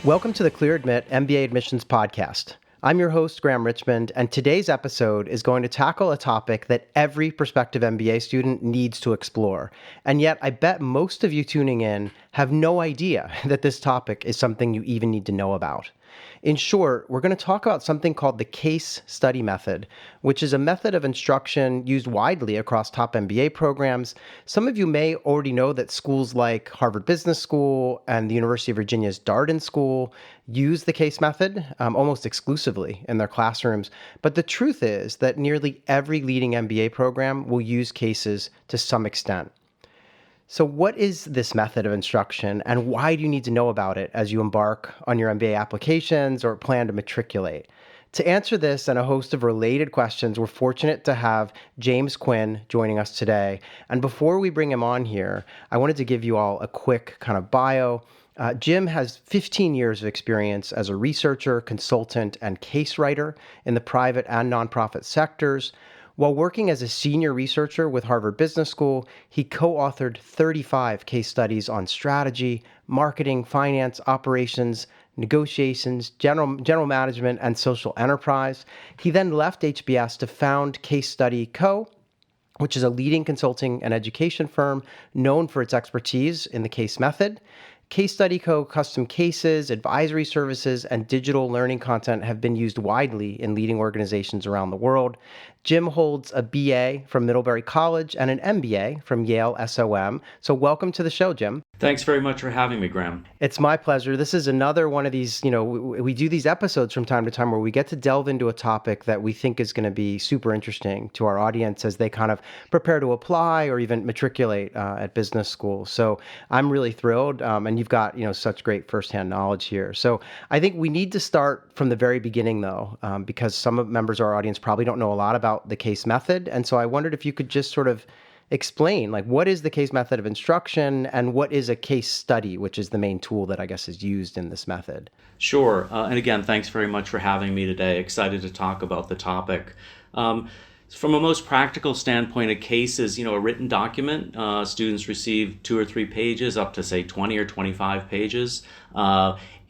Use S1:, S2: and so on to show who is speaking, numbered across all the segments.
S1: Welcome to the Clear Admit MBA Admissions Podcast. I'm your host, Graham Richmond, and today's episode is going to tackle a topic that every prospective MBA student needs to explore. And yet, I bet most of you tuning in have no idea that this topic is something you even need to know about. In short, we're going to talk about something called the case study method, which is a method of instruction used widely across top MBA programs. Some of you may already know that schools like Harvard Business School and the University of Virginia's Darden School use the case method almost exclusively in their classrooms. But the truth is that nearly every leading MBA program will use cases to some extent. So what is this method of instruction, and why do you need to know about it as you embark on your MBA applications or plan to matriculate? To answer this and a host of related questions, we're fortunate to have James Quinn joining us today. And before we bring him on here, I wanted to give you all a quick kind of bio. Jim has 15 years of experience as a researcher, consultant, and case writer in the private and nonprofit sectors. While working as a senior researcher with Harvard Business School, he co-authored 35 case studies on strategy, marketing, finance, operations, negotiations, general management, and social enterprise. He then left HBS to found CaseStudy Co., which is a leading consulting and education firm known for its expertise in the case method. CaseStudy Co. custom cases, advisory services, and digital learning content have been used widely in leading organizations around the world. Jim holds a BA from Middlebury College and an MBA from Yale SOM. So welcome to the show, Jim.
S2: Thanks very much for having me, Graham.
S1: It's my pleasure. This is another one of these, we do these episodes from time to time where we get to delve into a topic that we think is going to be super interesting to our audience as they kind of prepare to apply or even matriculate at business school. So I'm really thrilled. And you've got, such great firsthand knowledge here. So I think we need to start from the very beginning, though, because some members of our audience probably don't know a lot about the case method. And so I wondered if you could just sort of explain, what is the case method of instruction and what is a case study, which is the main tool that I guess is used in this method?
S2: Sure. And again, thanks very much for having me today. Excited to talk about the topic. From a most practical standpoint, a case is, a written document. Students receive 2 or 3 pages, up to say 20 or 25 pages.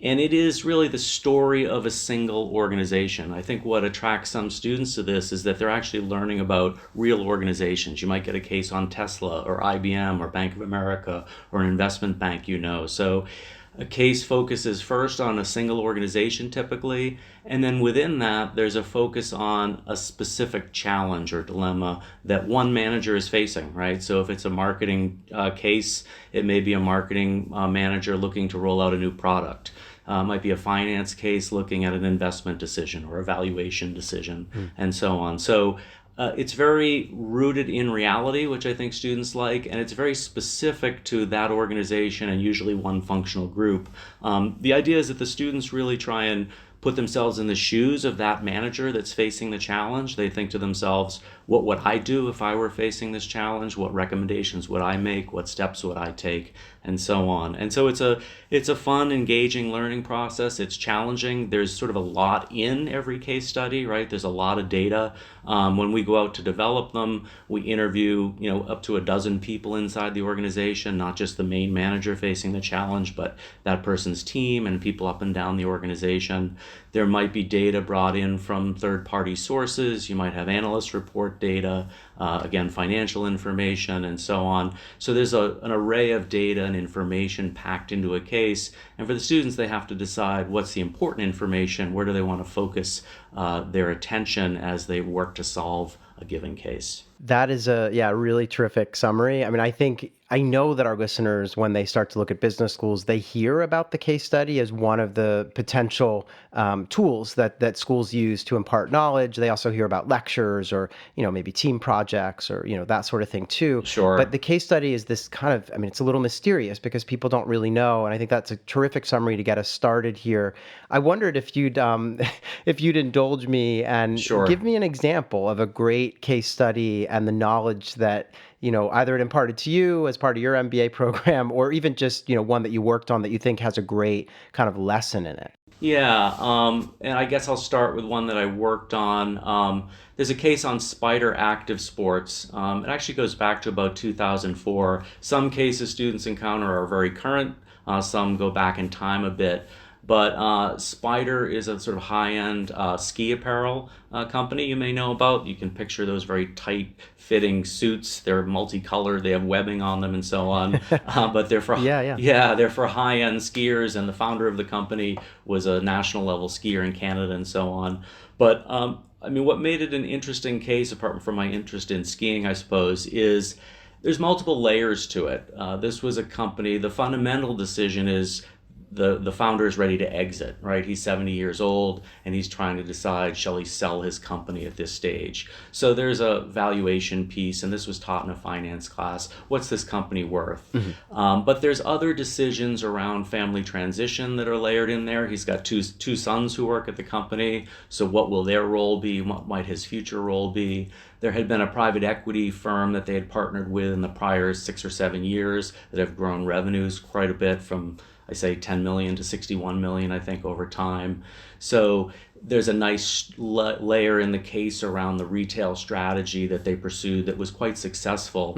S2: And it is really the story of a single organization. I think what attracts some students to this is that they're actually learning about real organizations. You might get a case on Tesla or IBM or Bank of America or an investment bank, So a case focuses first on a single organization typically, and then within that there's a focus on a specific challenge or dilemma that one manager is facing, right? So if it's a marketing case, it may be a marketing manager looking to roll out a new product. Might be a finance case looking at an investment decision or a valuation decision, and so on. So it's very rooted in reality, which I think students like, and it's very specific to that organization and usually one functional group. The idea is that the students really try and put themselves in the shoes of that manager that's facing the challenge. They think to themselves, what would I do if I were facing this challenge? What recommendations would I make? What steps would I take? And so on. And so it's a fun, engaging learning process. It's challenging. There's sort of a lot in every case study, right? There's a lot of data. When we go out to develop them, we interview, up to a dozen people inside the organization, not just the main manager facing the challenge, but that person's team and people up and down the organization. There might be data brought in from third-party sources. You might have analyst report data, again, financial information, and so on. So there's an array of data and information packed into a case. And for the students, they have to decide what's the important information, where do they want to focus their attention as they work to solve a given case.
S1: That is a really terrific summary. I mean, I know that our listeners, when they start to look at business schools, they hear about the case study as one of the potential tools that schools use to impart knowledge. They also hear about lectures or, maybe team projects or, that sort of thing too.
S2: Sure.
S1: But the case study is this kind of, it's a little mysterious because people don't really know. And I think that's a terrific summary to get us started here. I wondered if you'd indulge me and
S2: Sure.
S1: give me an example of a great case study and the knowledge that, either it imparted to you as part of your MBA program or even just, one that you worked on that you think has a great kind of lesson in it.
S2: Yeah, and I guess I'll start with one that I worked on. There's a case on Spider Active Sports. It actually goes back to about 2004. Some cases students encounter are very current. Some go back in time a bit. But Spider is a sort of high-end ski apparel company you may know about. You can picture those very tight-fitting suits. They're multicolored. They have webbing on them and so on. But they're for
S1: Yeah, yeah.
S2: yeah, they're for high-end skiers. And the founder of the company was a national level skier in Canada and so on. But I mean, what made it an interesting case, apart from my interest in skiing, I suppose, is there's multiple layers to it. This was a company. The fundamental decision is the founder is ready to exit, right? He's 70 years old and he's trying to decide, shall he sell his company at this stage? So there's a valuation piece, and this was taught in a finance class. What's this company worth? But there's other decisions around family transition that are layered in there. He's got two sons who work at the company. So what will their role be? What might his future role be? There had been a private equity firm that they had partnered with in the prior 6 or 7 years that have grown revenues quite a bit from, I say, 10 million to 61 million, I think, over time. So there's a nice layer in the case around the retail strategy that they pursued that was quite successful.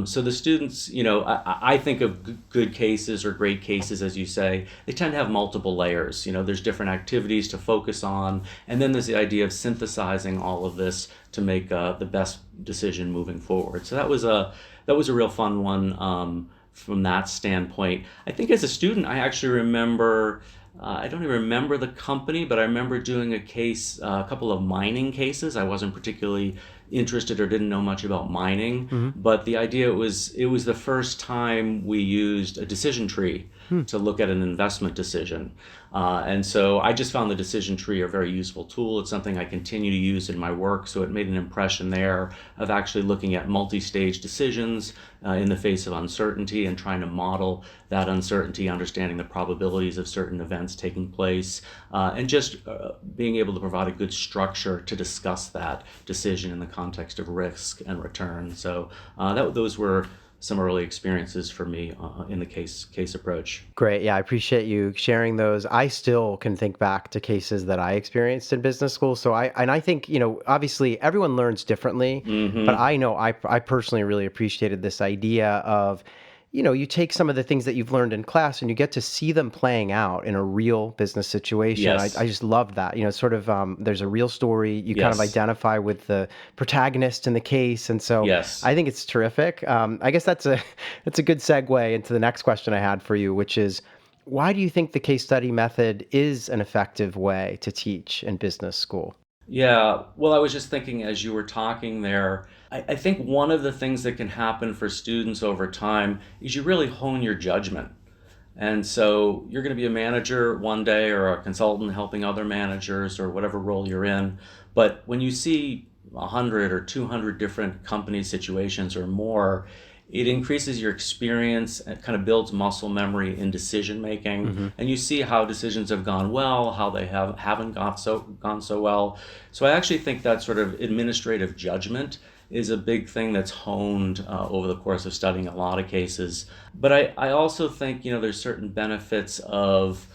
S2: So the students, I think of good cases or great cases, as you say, they tend to have multiple layers. There's different activities to focus on, and then there's the idea of synthesizing all of this to make the best decision moving forward. So that was a real fun one. From that standpoint, I think as a student, I actually remember, I don't even remember the company, but I remember doing a case, a couple of mining cases. I wasn't particularly interested or didn't know much about mining, but the idea was it was the first time we used a decision tree to look at an investment decision. And so I just found the decision tree a very useful tool. It's something I continue to use in my work. So it made an impression there of actually looking at multi-stage decisions in the face of uncertainty and trying to model that uncertainty, understanding the probabilities of certain events taking place, and just being able to provide a good structure to discuss that decision in the context of risk and return. So those were some early experiences for me in the case approach.
S1: Great. Yeah, I appreciate you sharing those. I still can think back to cases that I experienced in business school. So I think, obviously everyone learns differently, but I know I personally really appreciated this idea of, you take some of the things that you've learned in class and you get to see them playing out in a real business situation.
S2: Yes.
S1: I just loved that. There's a real story. You kind of
S2: Yes.
S1: identify with the protagonist in the case. And so
S2: Yes.
S1: I think it's terrific. I guess that's a good segue into the next question I had for you, which is, why do you think the case study method is an effective way to teach in business school?
S2: Yeah, well, I was just thinking as you were talking there, I think one of the things that can happen for students over time is you really hone your judgment. And so you're going to be a manager one day or a consultant helping other managers or whatever role you're in. But when you see 100 or 200 different company situations or more, it increases your experience and kind of builds muscle memory in decision making, and you see how decisions have gone well, how they haven't gone so well. So I actually think that sort of administrative judgment is a big thing that's honed over the course of studying a lot of cases. But I also think there's certain benefits of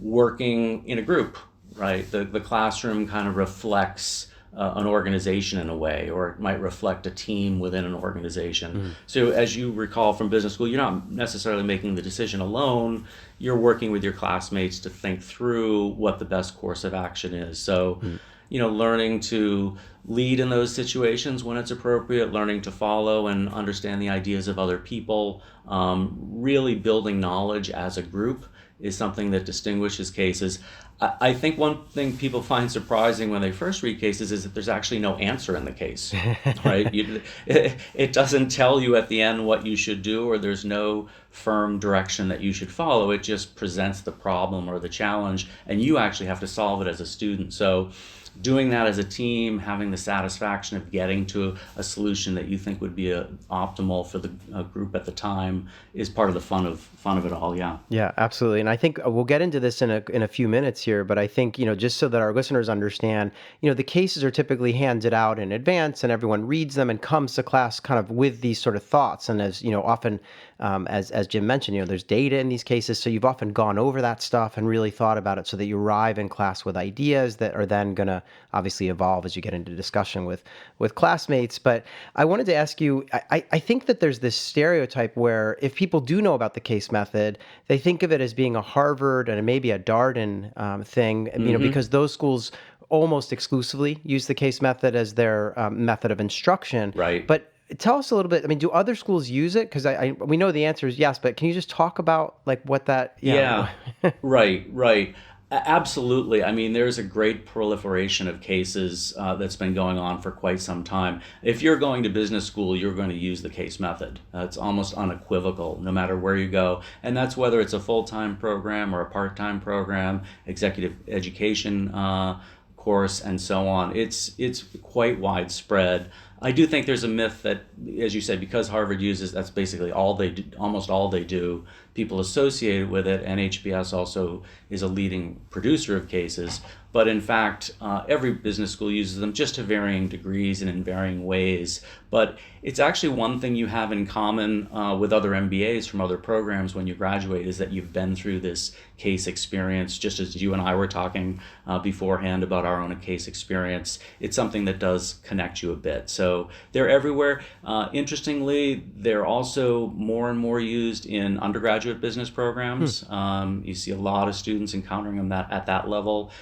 S2: working in a group, right? The classroom kind of reflects an organization in a way, or it might reflect a team within an organization. So as you recall from business school, you're not necessarily making the decision alone. You're working with your classmates to think through what the best course of action is. So, learning to lead in those situations when it's appropriate, learning to follow and understand the ideas of other people, really building knowledge as a group is something that distinguishes cases. I think one thing people find surprising when they first read cases is that there's actually no answer in the case, right? It doesn't tell you at the end what you should do, or there's no firm direction that you should follow. It just presents the problem or the challenge, and you actually have to solve it as a student. So doing that as a team, having the satisfaction of getting to a solution that you think would be optimal for the group at the time is part of the fun of it all. Yeah.
S1: Yeah, absolutely. And I think we'll get into this in a few minutes here, but I think, just so that our listeners understand, the cases are typically handed out in advance and everyone reads them and comes to class kind of with these sort of thoughts. And as, often as Jim mentioned, there's data in these cases, so you've often gone over that stuff and really thought about it so that you arrive in class with ideas that are then going to obviously evolve as you get into discussion with classmates. But I wanted to ask you, I think that there's this stereotype where if people do know about the case method, they think of it as being a Harvard and maybe a Darden thing, because those schools almost exclusively use the case method as their method of instruction.
S2: Right.
S1: But tell us a little bit. I mean, do other schools use it? Because we know the answer is yes, but can you just talk about like what that?
S2: Yeah, right. Absolutely. I mean, there's a great proliferation of cases that's been going on for quite some time. If you're going to business school, you're going to use the case method. It's almost unequivocal, no matter where you go. And that's whether it's a full-time program or a part-time program, executive education course, and so on. It's quite widespread. I do think there's a myth that, as you said, because Harvard uses, that's basically all they do, almost all they do. People associated with it, and HBS also is a leading producer of cases. But in fact, every business school uses them, just to varying degrees and in varying ways. But it's actually one thing you have in common with other MBAs from other programs when you graduate, is that you've been through this case experience, just as you and I were talking beforehand about our own case experience. It's something that does connect you a bit. So they're everywhere. Interestingly, they're also more and more used in undergraduate business programs. You see a lot of students encountering them at that level.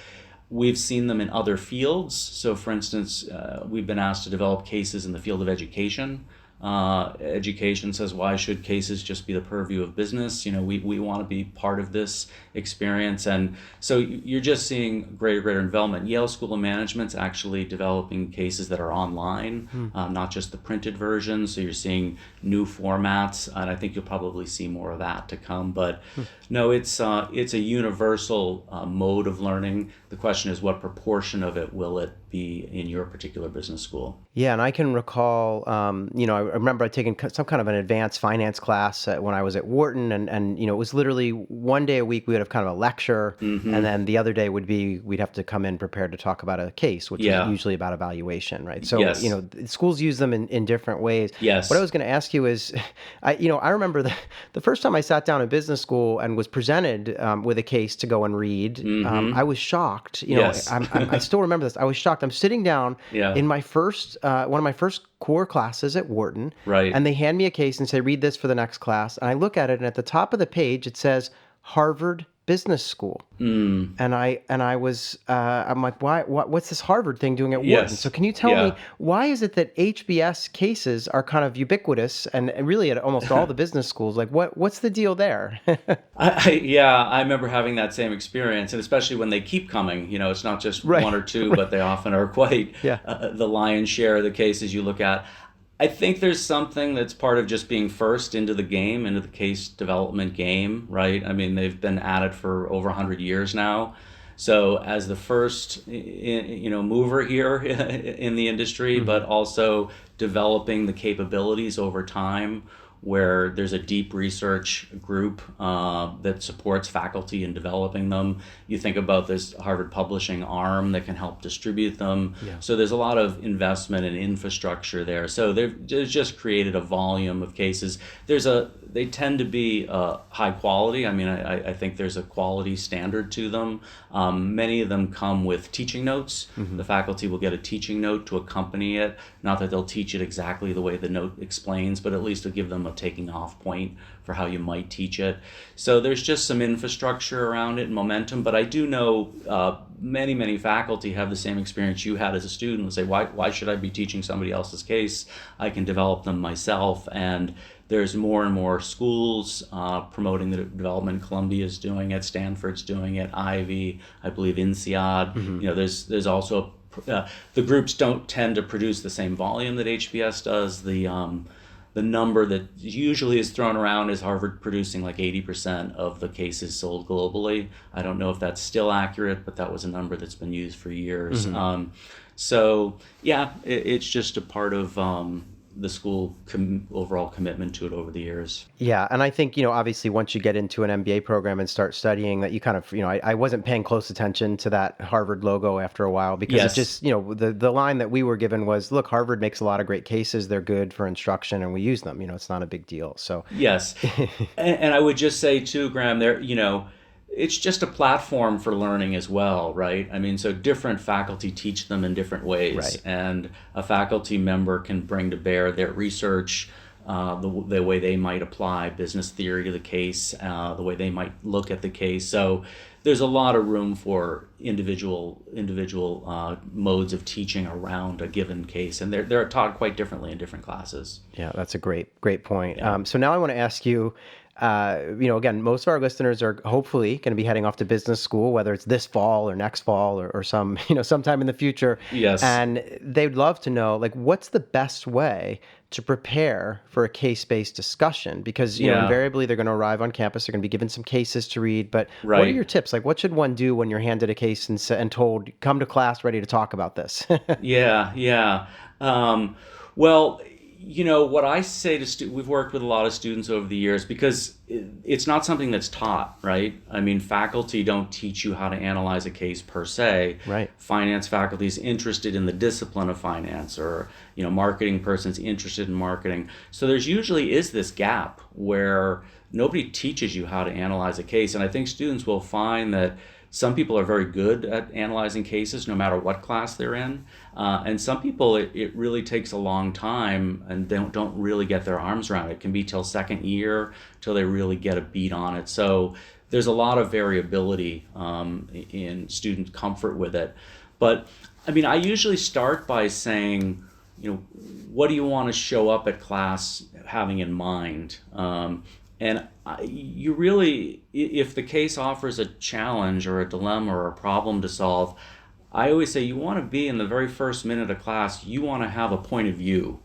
S2: We've seen them in other fields. So for instance, we've been asked to develop cases in the field of education. Education says, why should cases just be the purview of business? We want to be part of this experience. And so you're just seeing greater development. Yale School of Management's actually developing cases that are online, not just the printed version. So you're seeing new formats, and I think you'll probably see more of that to come. But no, it's a universal mode of learning. The question is, what proportion of it will it be in your particular business school?
S1: Yeah, and I can recall, I remember taking some kind of an advanced finance class when I was at Wharton, and it was literally one day a week we would have kind of a lecture, and then the other day would be we'd have to come in prepared to talk about a case, which is usually about evaluation, right? So, schools use them in different ways.
S2: Yes.
S1: What I was going to ask you is, I remember the first time I sat down in business school and was presented with a case to go and read, I was shocked. I still remember this. I was shocked. I'm sitting down in my first one of my first core classes at Wharton,
S2: right?
S1: And they hand me a case and say, read this for the next class. And I look at it, and at the top of the page, it says Harvard Business School. And I'm like, what's this Harvard thing doing at Wharton? So can you tell me, why is it that HBS cases are kind of ubiquitous and really at almost all the business schools? Like, what's the deal there?
S2: I remember having that same experience, and especially when they keep coming. It's not just one or two, but they often are quite the lion's share of the cases you look at. I think there's something that's part of just being first into the game, into the case development game, right? I mean, they've been at it for over 100 years now. So as the first, mover here in the industry, but also developing the capabilities over time, where there's a deep research group that supports faculty in developing them. You think about this Harvard publishing arm that can help distribute them. So there's a lot of investment in infrastructure there. So they've just created a volume of cases. They tend to be high quality. I mean, I think there's a quality standard to them. Many of them come with teaching notes. The faculty will get a teaching note to accompany it. Not that they'll teach it exactly the way the note explains, but at least to give them a taking off point for how you might teach it. So there's just some infrastructure around it and momentum. But I do know many faculty have the same experience you had as a student and say, why should I be teaching somebody else's case? I can develop them myself. And there's more and more schools promoting the development. Columbia's doing it, Stanford's doing it, Ivy, I believe INSEAD. There's also the groups don't tend to produce the same volume that HBS does. The number that usually is thrown around is Harvard producing like 80% of the cases sold globally. I don't know if that's still accurate, but that was a number that's been used for years. It's just a part of the school overall commitment to it over the years.
S1: Yeah, and I think, obviously once you get into an MBA program and start studying that you kind of, I wasn't paying close attention to that Harvard logo after a while because it
S2: Yes.
S1: just, the line that we were given was, look, Harvard makes a lot of great cases. They're good for instruction and we use them. It's not a big deal. So,
S2: Yes. And I would just say too, Graham, it's just a platform for learning as well, right? I mean, so different faculty teach them in different ways,
S1: right.
S2: and a faculty member can bring to bear their research, the way they might apply business theory to the case, the way they might look at the case. So there's a lot of room for individual modes of teaching around a given case, and they're taught quite differently in different classes.
S1: Yeah, that's a great point.
S2: Yeah.
S1: So now I want to ask you, again, most of our listeners are hopefully going to be heading off to business school, whether it's this fall or next fall or some, sometime in the future.
S2: Yes.
S1: And they'd love to know, like, what's the best way to prepare for a case-based discussion? Because,
S2: Yeah.
S1: invariably they're going to arrive on campus, they're going to be given some cases to read. But what are
S2: Right.
S1: your tips? Like, what should one do when you're handed a case and told, come to class ready to talk about this?
S2: Yeah, yeah. Well, what I say to we've worked with a lot of students over the years because it's not something that's taught, right? I mean, faculty don't teach you how to analyze a case per se.
S1: Right.
S2: Finance faculty is interested in the discipline of finance, or, marketing person's interested in marketing. So there's usually is this gap where nobody teaches you how to analyze a case. And I think students will find that some people are very good at analyzing cases no matter what class they're in. And some people, it really takes a long time and they don't really get their arms around it. It can be till second year till they really get a beat on it. So there's a lot of variability in student comfort with it. But I mean, I usually start by saying, what do you want to show up at class having in mind? And you really, if the case offers a challenge or a dilemma or a problem to solve, I always say you want to be in the very first minute of class, you want to have a point of view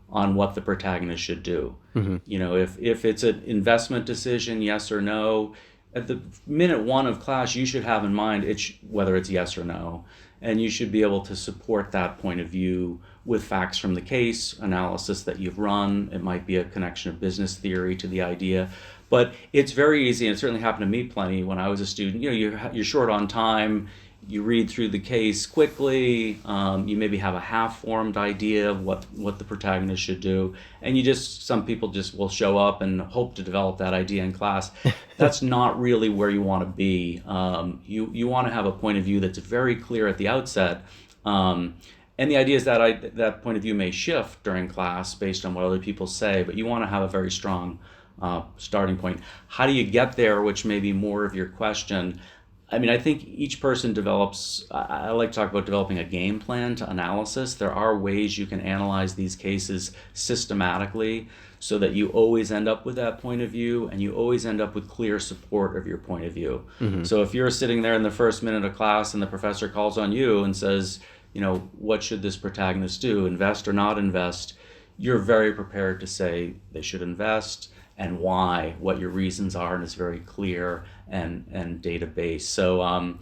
S2: on what the protagonist should do. If it's an investment decision, yes or no, at the minute one of class, you should have in mind whether it's yes or no. And you should be able to support that point of view with facts from the case, analysis that you've run. It might be a connection of business theory to the idea. But it's very easy, and it certainly happened to me plenty when I was a student. You're short on time. You read through the case quickly. You maybe have a half-formed idea of what the protagonist should do, and some people just will show up and hope to develop that idea in class. That's not really where you want to be. You want to have a point of view that's very clear at the outset. And the idea is that that point of view may shift during class based on what other people say, but you want to have a very strong starting point. How do you get there, which may be more of your question? I mean, I think each person develops, I like to talk about developing a game plan to analysis. There are ways you can analyze these cases systematically so that you always end up with that point of view and you always end up with clear support of your point of view. Mm-hmm. So if you're sitting there in the first minute of class and the professor calls on you and says, what should this protagonist do, invest or not invest, you're very prepared to say they should invest and why, what your reasons are, and it's very clear and data-based. So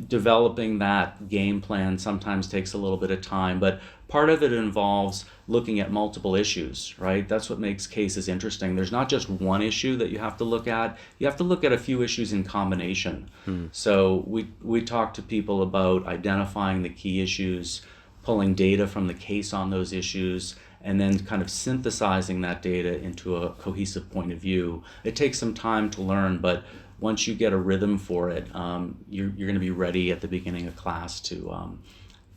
S2: developing that game plan sometimes takes a little bit of time, but part of it involves looking at multiple issues, right? That's what makes cases interesting. There's not just one issue that you have to look at. You have to look at a few issues in combination. So we talk to people about identifying the key issues, pulling data from the case on those issues, and then kind of synthesizing that data into a cohesive point of view. It takes some time to learn, but once you get a rhythm for it, you're going to be ready at the beginning of class to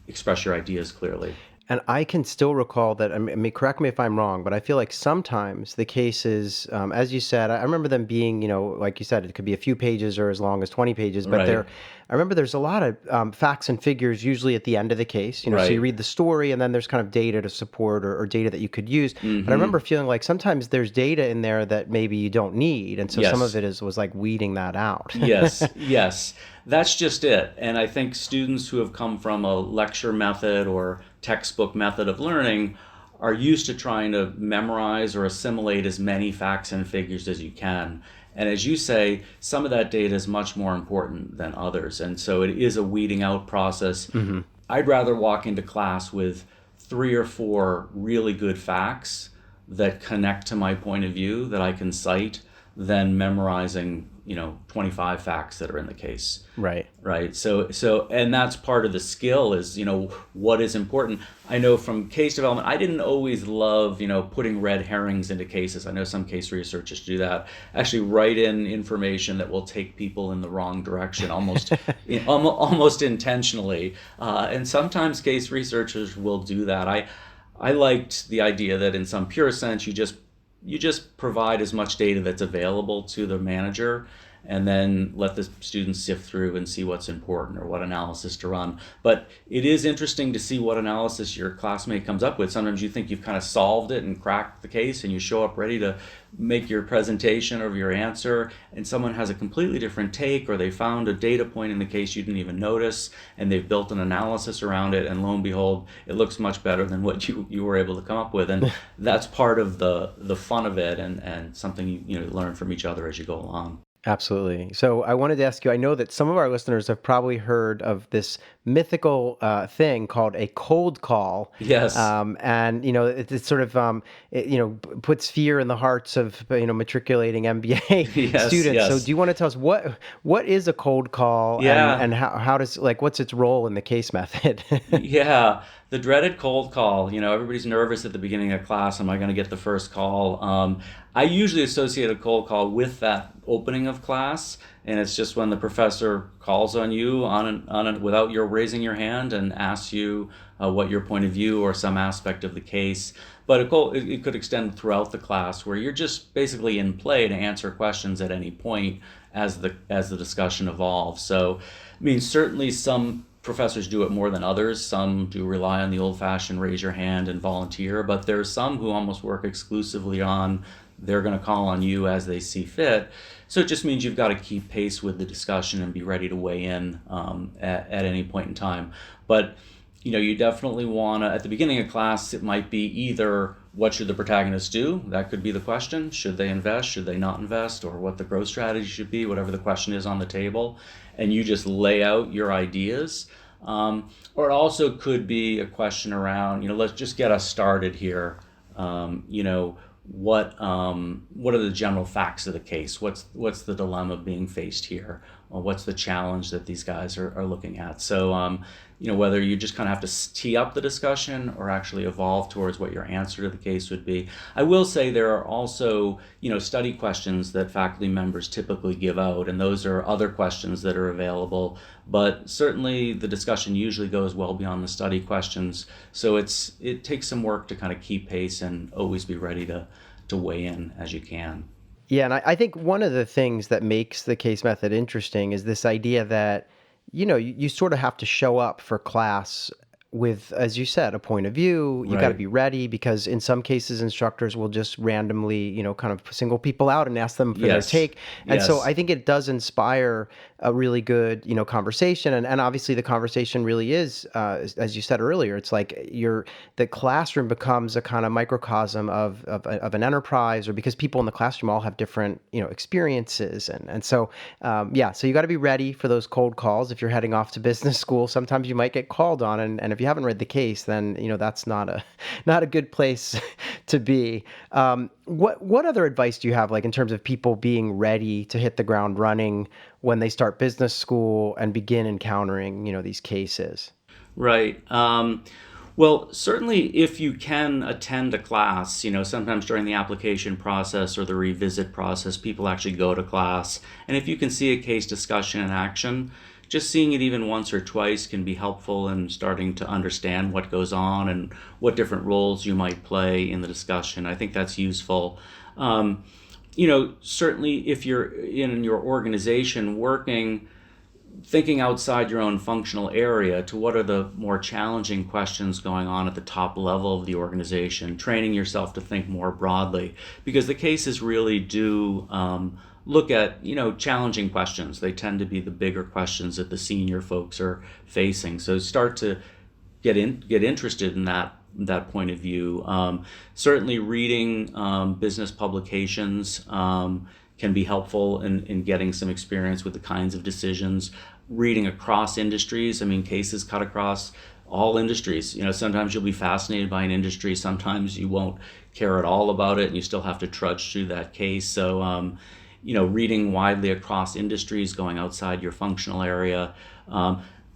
S2: express your ideas clearly.
S1: And I can still recall that, I mean, correct me if I'm wrong, but I feel like sometimes the cases, as you said, I remember them being, like you said, it could be a few pages or as long as 20 pages, but
S2: Right.
S1: I remember there's a lot of facts and figures usually at the end of the case,
S2: Right.
S1: so you read the story and then there's kind of data to support or data that you could use.
S2: Mm-hmm.
S1: But I remember feeling like sometimes there's data in there that maybe you don't need. And so
S2: Yes.
S1: some of it was like weeding that out.
S2: Yes. That's just it. And I think students who have come from a lecture method or textbook method of learning are used to trying to memorize or assimilate as many facts and figures as you can. And as you say, some of that data is much more important than others. And so it is a weeding out process. Mm-hmm. I'd rather walk into class with three or four really good facts that connect to my point of view that I can cite than memorizing, 25 facts that are in the case.
S1: Right.
S2: Right. And that's part of the skill is, what is important. I know from case development, I didn't always love, putting red herrings into cases. I know some case researchers do that. Actually write in information that will take people in the wrong direction, almost intentionally. And sometimes case researchers will do that. I liked the idea that in some pure sense, you just provide as much data that's available to the manager, and then let the students sift through and see what's important or what analysis to run. But it is interesting to see what analysis your classmate comes up with. Sometimes you think you've kind of solved it and cracked the case, and you show up ready to make your presentation or your answer, and someone has a completely different take, or they found a data point in the case you didn't even notice, and they've built an analysis around it, and lo and behold, it looks much better than what you were able to come up with. And that's part of the fun of it, and something you learn from each other as you go along.
S1: Absolutely. So I wanted to ask you, I know that some of our listeners have probably heard of this mythical thing called a cold call.
S2: Yes.
S1: And, it's sort of, puts fear in the hearts of, matriculating MBA
S2: Yes,
S1: students. So
S2: yes.
S1: do you want to tell us what is a cold call, and,
S2: Yeah.
S1: and how does, what's its role in the case method?
S2: Yeah, the dreaded cold call. Everybody's nervous at the beginning of class. Am I going to get the first call? I usually associate a cold call with that opening of class, and it's just when the professor calls on you without your raising your hand and asks you what your point of view or some aspect of the case. But it could extend throughout the class, where you're just basically in play to answer questions at any point as the discussion evolves. So, I mean, certainly some professors do it more than others. Some do rely on the old-fashioned raise your hand and volunteer, but there's some who almost work exclusively on they're going to call on you as they see fit. So it just means you've got to keep pace with the discussion and be ready to weigh in at any point in time. But you definitely want to, at the beginning of class, it might be either what should the protagonist do? That could be the question. Should they invest? Should they not invest? Or what the growth strategy should be, whatever the question is on the table. And you just lay out your ideas. Or it also could be a question around, let's just get us started here. What are the general facts of the case? What's the dilemma being faced here? Or what's the challenge that these guys are looking at? So whether you just kind of have to tee up the discussion or actually evolve towards what your answer to the case would be. I will say there are also study questions that faculty members typically give out, and those are other questions that are available. But certainly the discussion usually goes well beyond the study questions. So it takes some work to kind of keep pace and always be ready to weigh in as you can.
S1: Yeah, and I think one of the things that makes the case method interesting is this idea that, you sort of have to show up for class with, as you said, a point of view. You got to
S2: Right.
S1: be ready, because in some cases instructors will just randomly, kind of single people out and ask them for their
S2: Yes.
S1: take. And so
S2: Yes.
S1: I think it does inspire a really good, conversation. And obviously the conversation really is, as you said earlier, it's like the classroom becomes a kind of microcosm of an enterprise, or because people in the classroom all have different, experiences. And so, so you got to be ready for those cold calls. If you're heading off to business school, sometimes you might get called on. And if you haven't read the case, then, that's not a good place to be. What other advice do you have, in terms of people being ready to hit the ground running when they start business school and begin encountering, these cases?
S2: Right. Well, certainly if you can attend a class, sometimes during the application process or the revisit process, people actually go to class. And if you can see a case discussion in action, just seeing it even once or twice can be helpful in starting to understand what goes on and what different roles you might play in the discussion. I think that's useful. Certainly if you're in your organization working, thinking outside your own functional area to what are the more challenging questions going on at the top level of the organization, training yourself to think more broadly, because the cases really do look at challenging questions. They tend to be the bigger questions that the senior folks are facing. So start to get interested in that point of view. Certainly reading business publications can be helpful in getting some experience with the kinds of decisions. Reading across industries. I mean, cases cut across all industries. Sometimes you'll be fascinated by an industry, sometimes you won't care at all about it, and you still have to trudge through that case. So, reading widely across industries, going outside your functional area,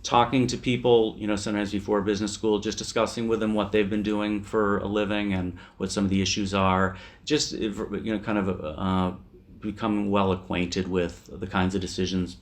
S2: talking to people, sometimes before business school, just discussing with them what they've been doing for a living and what some of the issues are. Just, kind of becoming well acquainted with the kinds of decisions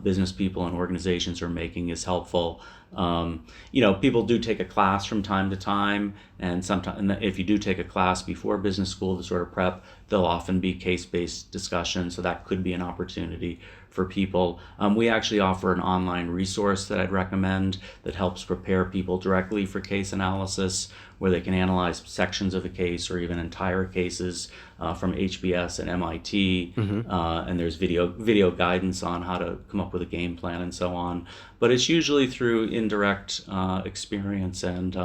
S2: business people and organizations are making is helpful. People do take a class from time to time, and sometimes, and if you do take a class before business school to sort of prep, there'll often be case-based discussions, so that could be an opportunity for people. We actually offer an online resource that I'd recommend that helps prepare people directly for case analysis, where they can analyze sections of a case or even entire cases from HBS and MIT. And there's video guidance on how to come up with a game plan and so on. But it's usually through indirect experience. And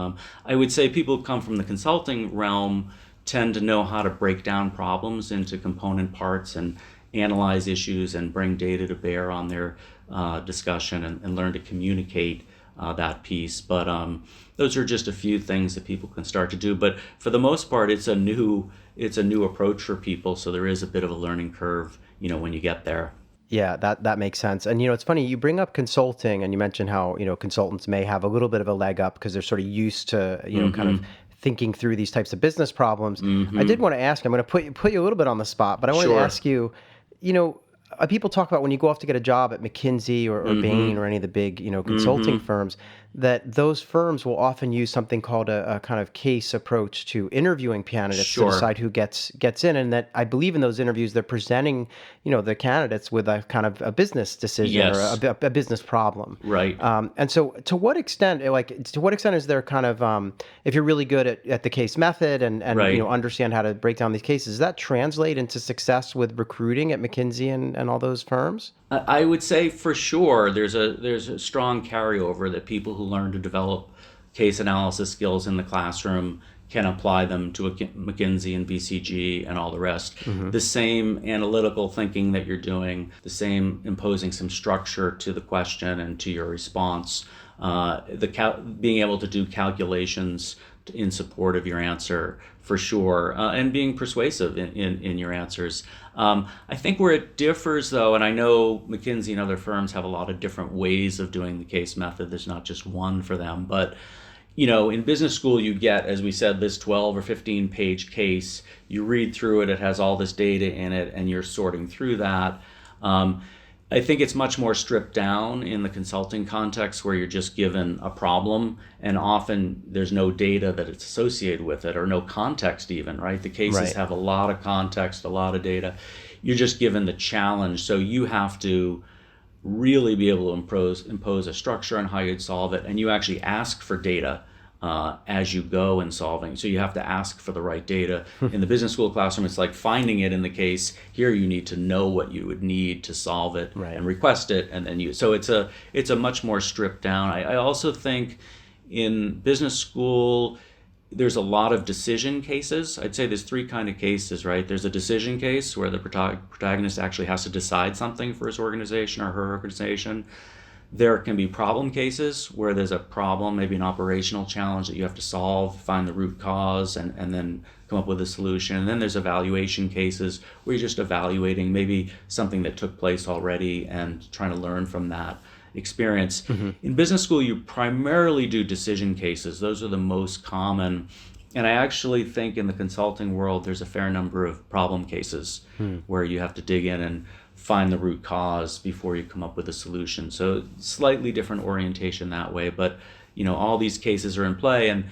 S2: I would say people who come from the consulting realm tend to know how to break down problems into component parts and analyze issues and bring data to bear on their discussion and learn to communicate that piece. But those are just a few things that people can start to do. But for the most part, it's a new approach for people. So there is a bit of a learning curve, when you get there.
S1: Yeah, that makes sense. And it's funny, you bring up consulting and you mentioned how, consultants may have a little bit of a leg up because they're sort of used to, kind of thinking through these types of business problems. I did want to ask, I'm going to put you a little bit on the spot, but I wanted to ask you, people talk about when you go off to get a job at McKinsey or Bain or any of the big, consulting firms, that those firms will often use something called a kind of case approach to interviewing candidates to decide who gets in. And that I believe in those interviews, they're presenting, the candidates with a kind of a business decision or a business problem.
S2: Right.
S1: And so to what extent is there kind of, if you're really good at the case method and understand how to break down these cases, does that translate into success with recruiting at McKinsey and all those firms?
S2: I would say for sure there's a strong carryover that people who learn to develop case analysis skills in the classroom can apply them to a McKinsey and BCG and all the rest. The same analytical thinking that you're doing, the same imposing some structure to the question and to your response, being able to do calculations in support of your answer for sure, and being persuasive in your answers. I think where it differs, though, and I know McKinsey and other firms have a lot of different ways of doing the case method. There's not just one for them, but in business school, you get, as we said, this 12 or 15 page case. You read through it, it has all this data in it, and you're sorting through that. I think it's much more stripped down in the consulting context where you're just given a problem, and often there's no data that it's associated with it or no context even, right? The cases have a lot of context, a lot of data. You're just given the challenge, so you have to really be able to impose a structure on how you'd solve it, and you actually ask for data as you go in solving. So you have to ask for the right data. In the business school classroom, it's like finding it in the case. Here you need to know what you would need to solve it and request it, and then so it's a much more stripped down. I also think in business school there's a lot of decision cases. I'd say there's three kind of cases, right? There's a decision case where the protagonist actually has to decide something for his organization or her organization. There can be problem cases where there's a problem, maybe an operational challenge that you have to solve, find the root cause, and then come up with a solution. And then there's evaluation cases where you're just evaluating maybe something that took place already and trying to learn from that experience. In business school, you primarily do decision cases. Those are the most common. And I actually think in the consulting world, there's a fair number of problem cases where you have to dig in and find the root cause before you come up with a solution. So slightly different orientation that way, but all these cases are in play, and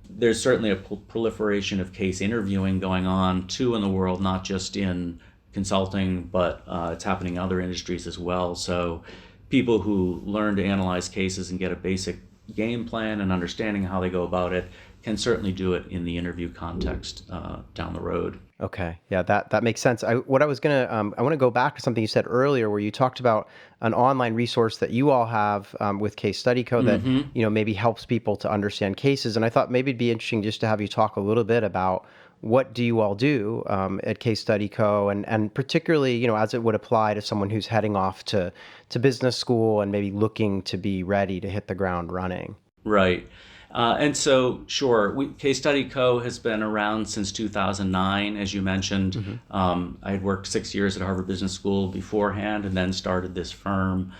S2: there's certainly a proliferation of case interviewing going on too in the world, not just in consulting, but it's happening in other industries as well. So people who learn to analyze cases and get a basic game plan and understanding how they go about it can certainly do it in the interview context down the road.
S1: Okay. Yeah, that makes sense. I want to go back to something you said earlier where you talked about an online resource that you all have with CaseStudy Co. that, maybe helps people to understand cases. And I thought maybe it'd be interesting just to have you talk a little bit about what do you all do at CaseStudy Co. and particularly, as it would apply to someone who's heading off to business school and maybe looking to be ready to hit the ground running.
S2: Right. And so, sure, Case Study Co. has been around since 2009, as you mentioned.
S1: Hmm.
S2: I had worked 6 years at Harvard Business School beforehand and then started this firm.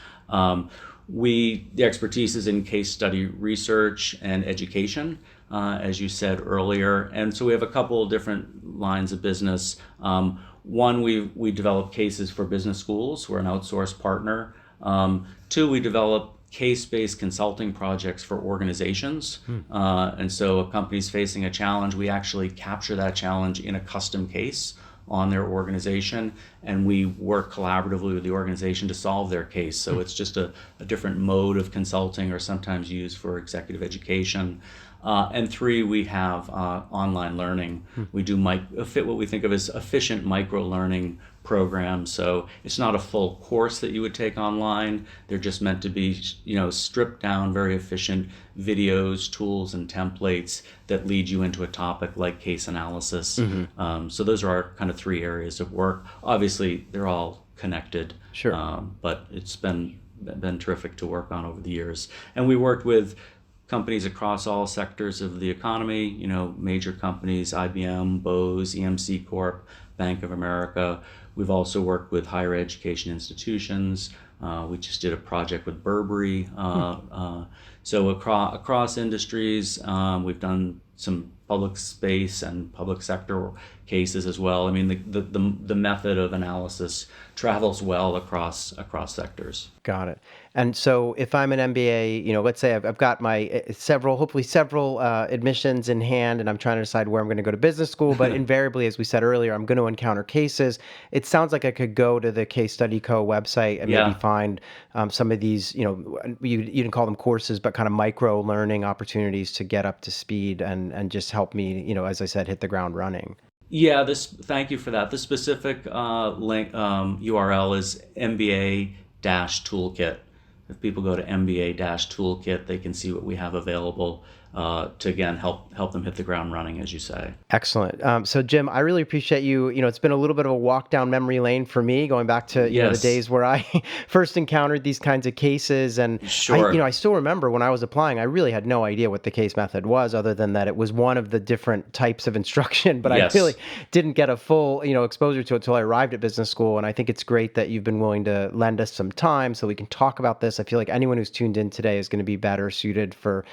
S2: The expertise is in case study research and education, as you said earlier. And so we have a couple of different lines of business. One, we develop cases for business schools. We're an outsourced partner. Two, we develop case-based consulting projects for organizations. And so a company's facing a challenge, we actually capture that challenge in a custom case on their organization, and we work collaboratively with the organization to solve their case. So it's just a different mode of consulting, or sometimes used for executive education. And three, we have online learning. We do fit what we think of as efficient micro-learning programs. So it's not a full course that you would take online. They're just meant to be, stripped down, very efficient videos, tools, and templates that lead you into a topic like case analysis. So those are our kind of three areas of work. Obviously, they're all connected.
S1: Sure.
S2: But it's been terrific to work on over the years. And we worked with companies across all sectors of the economy, major companies, IBM, Bose, EMC Corp, Bank of America. We've also worked with higher education institutions. We just did a project with Burberry. So across industries, we've done some public space and public sector cases as well. I mean, the method of analysis travels well across sectors.
S1: Got it. And so if I'm an MBA, let's say I've got my hopefully several admissions in hand, and I'm trying to decide where I'm going to go to business school, but invariably, as we said earlier, I'm going to encounter cases. It sounds like I could go to the Case Study Co. website and maybe find some of these, you didn't call them courses, but kind of micro learning opportunities to get up to speed and just help me, as I said, hit the ground running.
S2: Yeah, thank you for that. The specific link URL is MBA-toolkit. If people go to MBA-toolkit, they can see what we have available to, again, help them hit the ground running, as you say.
S1: Excellent. So Jim, I really appreciate you. It's been a little bit of a walk down memory lane for me, going back to the days where I first encountered these kinds of cases. And
S2: Sure.
S1: I still remember when I was applying, I really had no idea what the case method was, other than that it was one of the different types of instruction. But I really didn't get a full exposure to it until I arrived at business school. And I think it's great that you've been willing to lend us some time so we can talk about this. I feel like anyone who's tuned in today is going to be better suited for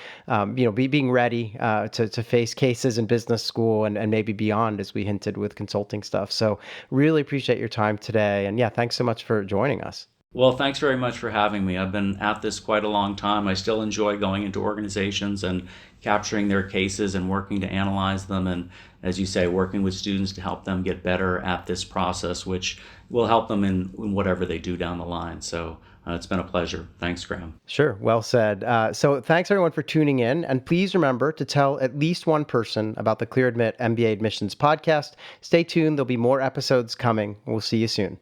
S1: being ready to face cases in business school and maybe beyond, as we hinted with consulting stuff. So really appreciate your time today. And yeah, thanks so much for joining us.
S2: Well, thanks very much for having me. I've been at this quite a long time. I still enjoy going into organizations and capturing their cases and working to analyze them. And as you say, working with students to help them get better at this process, which will help them in whatever they do down the line. So it's been a pleasure. Thanks, Graham.
S1: Sure. Well said. So thanks everyone for tuning in. And please remember to tell at least one person about the Clear Admit MBA Admissions podcast. Stay tuned. There'll be more episodes coming. We'll see you soon.